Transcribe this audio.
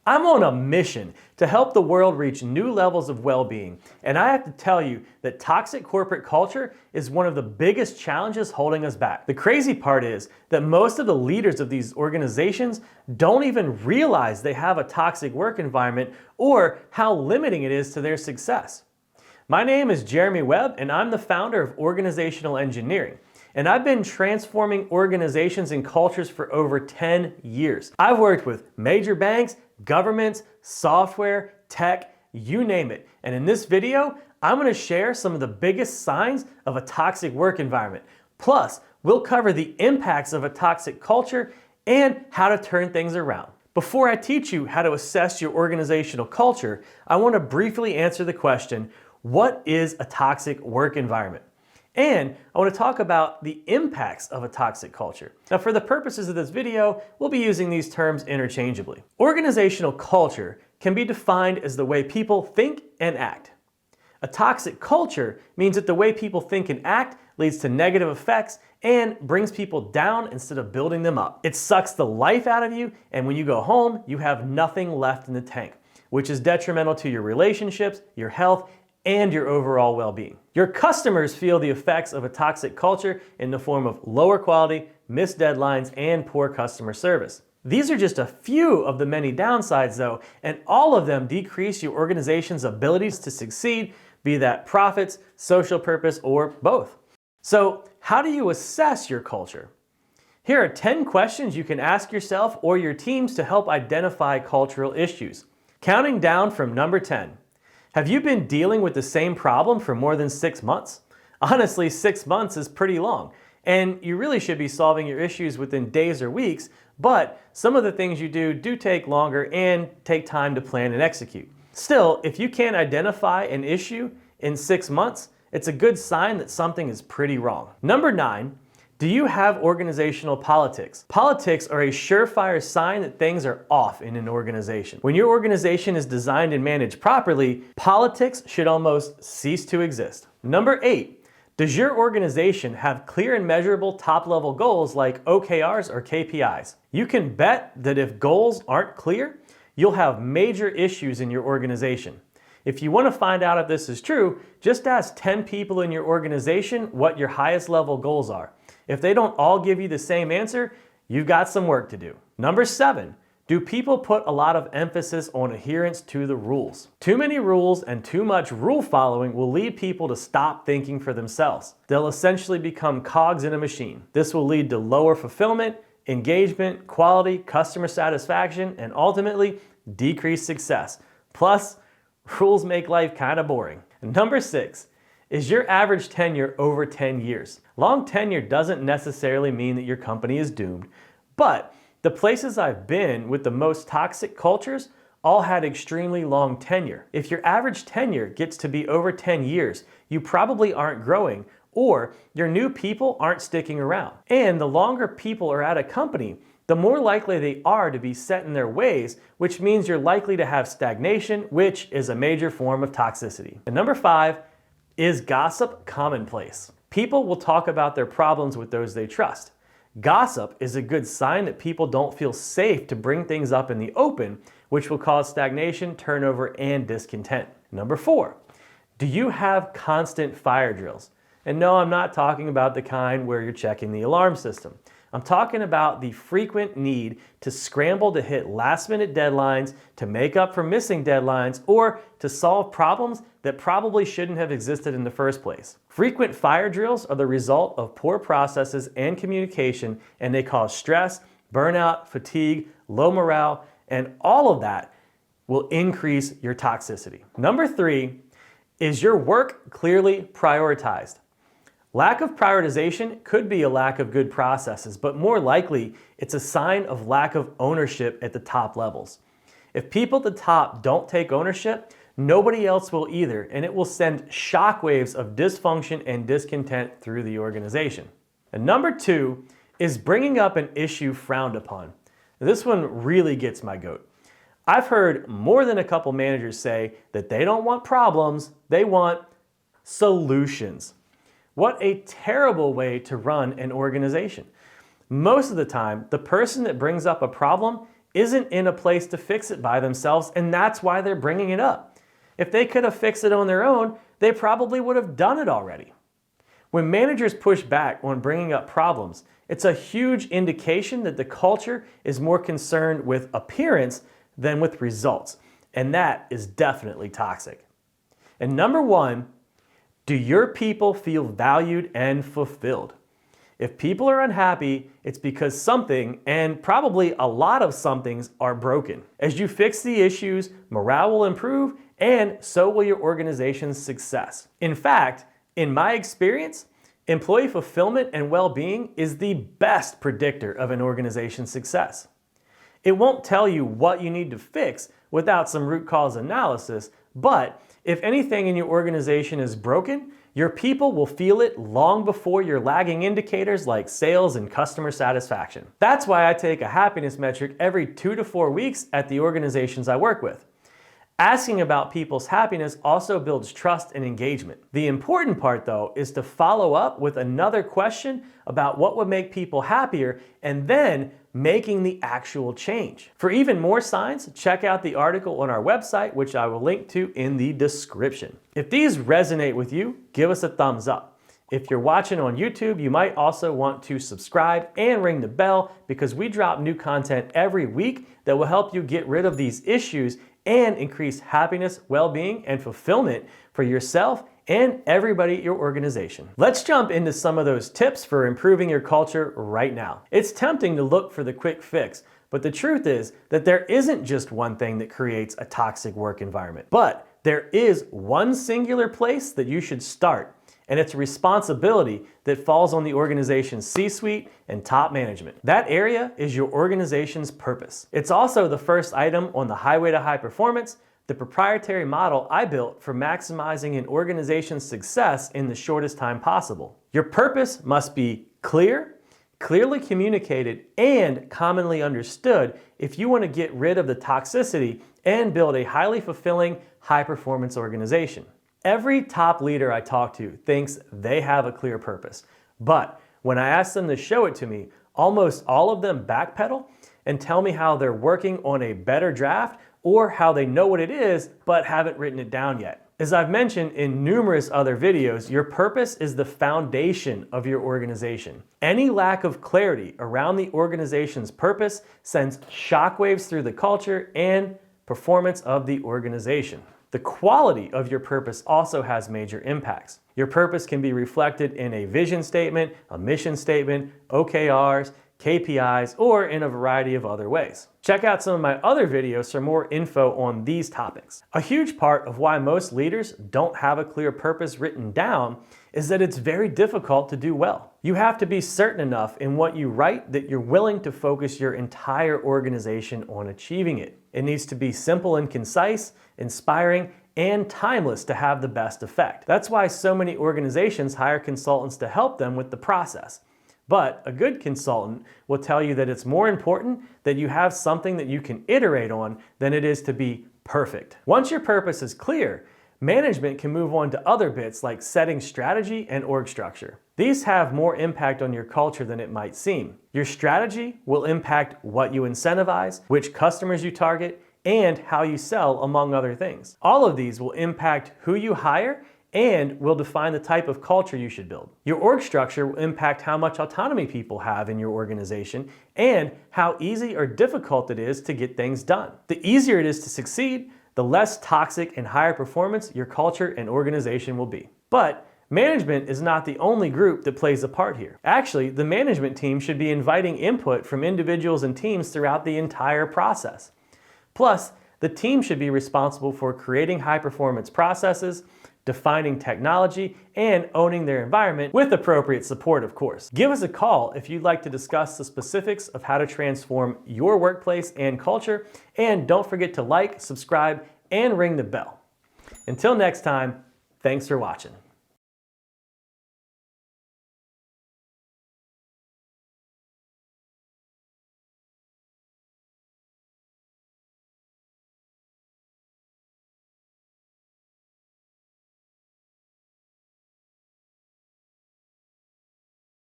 I'm on a mission to help the world reach new levels of well-being, and I have to tell you that toxic corporate culture is one of the biggest challenges holding us back. The crazy part is that most of the leaders of these organizations don't even realize they have a toxic work environment or how limiting it is to their success. My name is Jeremy Webb, and I'm the founder of Organizational Engineering. And I've been transforming organizations and cultures for over 10 years. I've worked with major banks, governments, software, tech, you name it. And in this video, I'm gonna share some of the biggest signs of a toxic work environment. Plus, we'll cover the impacts of a toxic culture and how to turn things around. Before I teach you how to assess your organizational culture, I wanna briefly answer the question, what is a toxic work environment? And I want to talk about the impacts of a toxic culture. Now, for the purposes of this video, we'll be using these terms interchangeably. Organizational culture can be defined as the way people think and act. A toxic culture means that the way people think and act leads to negative effects and brings people down instead of building them up. It sucks the life out of you, and when you go home, you have nothing left in the tank, which is detrimental to your relationships, your health, and your overall well-being. Your customers feel the effects of a toxic culture in the form of lower quality, missed deadlines, and poor customer service. These are just a few of the many downsides though, and all of them decrease your organization's abilities to succeed, be that profits, social purpose, or both. So how do you assess your culture? Here are 10 questions you can ask yourself or your teams to help identify cultural issues. Counting down from number 10. Have you been dealing with the same problem for more than 6 months? Honestly, 6 months is pretty long, and you really should be solving your issues within days or weeks, but some of the things you do take longer and take time to plan and execute. Still, if you can't identify an issue in 6 months, it's a good sign that something is pretty wrong. Number 9, do you have organizational politics? Politics are a surefire sign that things are off in an organization. When your organization is designed and managed properly, politics should almost cease to exist. Number 8, does your organization have clear and measurable top-level goals like OKRs or KPIs? You can bet that if goals aren't clear, you'll have major issues in your organization. If you want to find out if this is true, just ask 10 people in your organization what your highest level goals are. If they don't all give you the same answer, you've got some work to do. Number 7, do people put a lot of emphasis on adherence to the rules? Too many rules and too much rule following will lead people to stop thinking for themselves. They'll essentially become cogs in a machine. This will lead to lower fulfillment, engagement, quality, customer satisfaction, and ultimately decreased success. Plus, rules make life kind of boring. And number 6, is your average tenure over 10 years? Long tenure doesn't necessarily mean that your company is doomed, but the places I've been with the most toxic cultures all had extremely long tenure. If your average tenure gets to be over 10 years, you probably aren't growing or your new people aren't sticking around. And the longer people are at a company, the more likely they are to be set in their ways, which means you're likely to have stagnation, which is a major form of toxicity. And number 5, is gossip commonplace? People will talk about their problems with those they trust. Gossip is a good sign that people don't feel safe to bring things up in the open, which will cause stagnation, turnover, and discontent. Number 4, do you have constant fire drills? And no, I'm not talking about the kind where you're checking the alarm system. I'm talking about the frequent need to scramble to hit last-minute deadlines, to make up for missing deadlines, or to solve problems that probably shouldn't have existed in the first place. Frequent fire drills are the result of poor processes and communication, and they cause stress, burnout, fatigue, low morale, and all of that will increase your toxicity. Number 3, is your work clearly prioritized? Lack of prioritization could be a lack of good processes, but more likely, it's a sign of lack of ownership at the top levels. If people at the top don't take ownership, nobody else will either, and it will send shockwaves of dysfunction and discontent through the organization. And number 2 is bringing up an issue frowned upon. This one really gets my goat. I've heard more than a couple managers say that they don't want problems, they want solutions. What a terrible way to run an organization. Most of the time, the person that brings up a problem isn't in a place to fix it by themselves, and that's why they're bringing it up. If they could have fixed it on their own, they probably would have done it already. When managers push back on bringing up problems, it's a huge indication that the culture is more concerned with appearance than with results, and that is definitely toxic. And number one, do your people feel valued and fulfilled? If people are unhappy, it's because something, and probably a lot of somethings, are broken. As you fix the issues, morale will improve, and so will your organization's success. In fact, in my experience, employee fulfillment and well-being is the best predictor of an organization's success. It won't tell you what you need to fix without some root cause analysis, but if anything in your organization is broken, your people will feel it long before your lagging indicators like sales and customer satisfaction. That's why I take a happiness metric every 2 to 4 weeks at the organizations I work with. Asking about people's happiness also builds trust and engagement. The important part, though, is to follow up with another question about what would make people happier and then making the actual change. For even more signs, check out the article on our website, which I will link to in the description. If these resonate with you, give us a thumbs up. If you're watching on YouTube, you might also want to subscribe and ring the bell because we drop new content every week that will help you get rid of these issues and increase happiness, well-being, and fulfillment for yourself and everybody at your organization. Let's jump into some of those tips for improving your culture right now. It's tempting to look for the quick fix, but the truth is that there isn't just one thing that creates a toxic work environment. But there is one singular place that you should start, and it's a responsibility that falls on the organization's C-suite and top management. That area is your organization's purpose. It's also the first item on the Highway to High Performance, the proprietary model I built for maximizing an organization's success in the shortest time possible. Your purpose must be clear, clearly communicated, and commonly understood if you want to get rid of the toxicity and build a highly fulfilling, high-performance organization. Every top leader I talk to thinks they have a clear purpose, but when I ask them to show it to me, almost all of them backpedal and tell me how they're working on a better draft or how they know what it is but haven't written it down yet. As I've mentioned in numerous other videos, your purpose is the foundation of your organization. Any lack of clarity around the organization's purpose sends shockwaves through the culture and performance of the organization. The quality of your purpose also has major impacts. Your purpose can be reflected in a vision statement, a mission statement, OKRs, KPIs, or in a variety of other ways. Check out some of my other videos for more info on these topics. A huge part of why most leaders don't have a clear purpose written down is that it's very difficult to do well. You have to be certain enough in what you write that you're willing to focus your entire organization on achieving it. It needs to be simple and concise, inspiring, and timeless to have the best effect. That's why so many organizations hire consultants to help them with the process. But a good consultant will tell you that it's more important that you have something that you can iterate on than it is to be perfect. Once your purpose is clear, management can move on to other bits like setting strategy and org structure. These have more impact on your culture than it might seem. Your strategy will impact what you incentivize, which customers you target, and how you sell, among other things. All of these will impact who you hire and will define the type of culture you should build. Your org structure will impact how much autonomy people have in your organization and how easy or difficult it is to get things done. The easier it is to succeed, the less toxic and higher performance your culture and organization will be. But management is not the only group that plays a part here. Actually, the management team should be inviting input from individuals and teams throughout the entire process. Plus, the team should be responsible for creating high-performance processes, defining technology, and owning their environment with appropriate support, of course. Give us a call if you'd like to discuss the specifics of how to transform your workplace and culture, and don't forget to like, subscribe, and ring the bell. Until next time, thanks for watching.